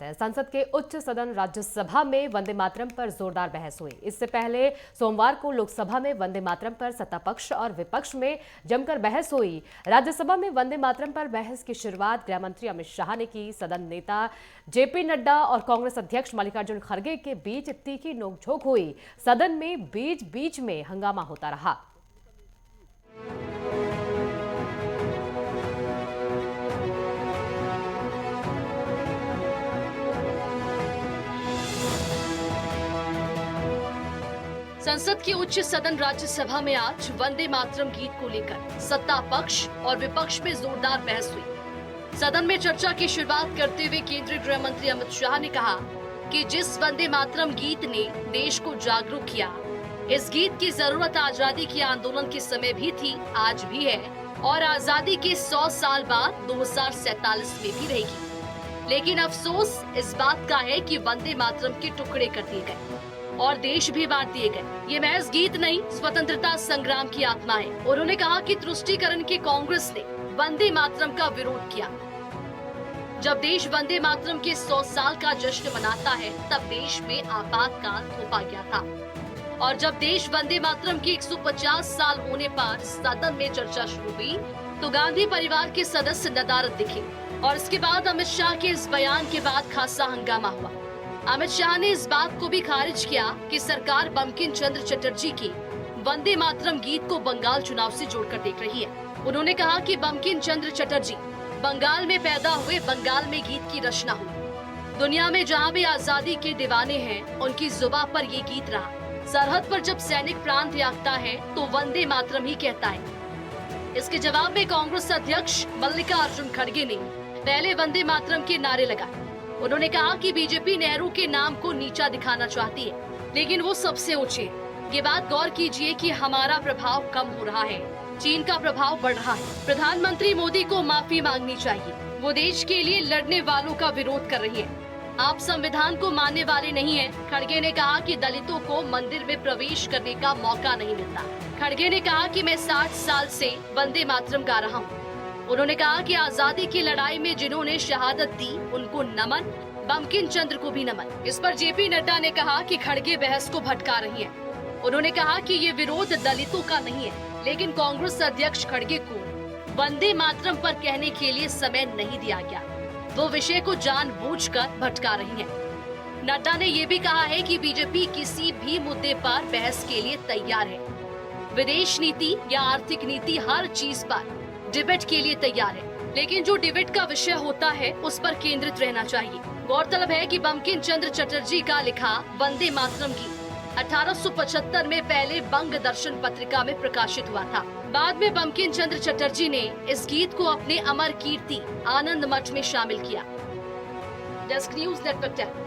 संसद के उच्च सदन राज्यसभा में वंदे मातरम पर जोरदार बहस हुई। इससे पहले सोमवार को लोकसभा में वंदे मातरम पर सत्ता पक्ष और विपक्ष में जमकर बहस हुई। राज्यसभा में वंदे मातरम पर बहस की शुरुआत गृह मंत्री अमित शाह ने की। सदन नेता जेपी नड्डा और कांग्रेस अध्यक्ष मल्लिकार्जुन खड़गे के बीच तीखी नोकझोंक हुई। सदन में बीच बीच में हंगामा होता रहा। संसद के उच्च सदन राज्यसभा में आज वंदे मातरम गीत को लेकर सत्ता पक्ष और विपक्ष में जोरदार बहस हुई। सदन में चर्चा की शुरुआत करते हुए केंद्रीय गृह मंत्री अमित शाह ने कहा कि जिस वंदे मातरम गीत ने देश को जागरूक किया, इस गीत की जरूरत आजादी के आंदोलन के समय भी थी, आज भी है और आजादी के 100 साल बाद 2047 में भी रहेगी। लेकिन अफसोस इस बात का है कि वंदे मातरम के टुकड़े कर दिए गए और देश भी बांट दिए गए। ये महज गीत नहीं, स्वतंत्रता संग्राम की आत्मा है। उन्होंने कहा कि तुष्टीकरण की कांग्रेस ने वंदे मातरम का विरोध किया। जब देश वंदे मातरम के 100 साल का जश्न मनाता है, तब देश में आपातकाल थोपा गया था और जब देश वंदे मातरम के 150 साल होने पर सदन में चर्चा शुरू हुई तो गांधी परिवार के सदस्य नदारद दिखे और इसके बाद अमित शाह के इस बयान के बाद खासा हंगामा हुआ। अमित शाह ने इस बात को भी खारिज किया कि सरकार बंकिम चंद्र चटर्जी की वंदे मातरम गीत को बंगाल चुनाव से जोड़कर देख रही है। उन्होंने कहा कि बंकिम चंद्र चटर्जी बंगाल में पैदा हुए, बंगाल में गीत की रचना हुई। दुनिया में जहां भी आजादी के दीवाने हैं, उनकी जुबान पर ये गीत रहा। सरहद पर जब सैनिक प्राण त्यागता है तो वंदे मातरम ही कहता है। इसके जवाब में कांग्रेस अध्यक्ष मल्लिकार्जुन खड़गे ने पहले वंदे मातरम के नारे लगाए। उन्होंने कहा कि बीजेपी नेहरू के नाम को नीचा दिखाना चाहती है, लेकिन वो सबसे ऊंचे है। ये बात गौर कीजिए कि हमारा प्रभाव कम हो रहा है, चीन का प्रभाव बढ़ रहा है। प्रधानमंत्री मोदी को माफी मांगनी चाहिए, वो देश के लिए लड़ने वालों का विरोध कर रही है। आप संविधान को मानने वाले नहीं हैं। खड़गे ने कहा कि दलितों को मंदिर में प्रवेश करने का मौका नहीं मिलता। खड़गे ने कहा कि मैं 60 साल से वंदे मातरम गा रहा हूँ। उन्होंने कहा कि आजादी की लड़ाई में जिन्होंने शहादत दी उनको नमन, बंकिम चंद्र को भी नमन। इस पर जेपी नड्डा ने कहा कि खड़गे बहस को भटका रही हैं। उन्होंने कहा कि ये विरोध दलितों का नहीं है, लेकिन कांग्रेस अध्यक्ष खड़गे को वंदे मातरम पर कहने के लिए समय नहीं दिया गया। वो विषय को जानबूझकर भटका रही हैं। नड्डा ने ये भी कहा है कि बीजेपी किसी भी मुद्दे पर बहस के लिए तैयार है। विदेश नीति या आर्थिक नीति, हर चीज पर डिबेट के लिए तैयार है, लेकिन जो डिबेट का विषय होता है उस पर केंद्रित रहना चाहिए। गौरतलब है कि बंकिम चंद्र चटर्जी का लिखा वंदे मातरम गीत 1875 में पहले बंग दर्शन पत्रिका में प्रकाशित हुआ था। बाद में बंकिम चंद्र चटर्जी ने इस गीत को अपने अमर कीर्ति आनंद मठ में शामिल किया। Desk news network.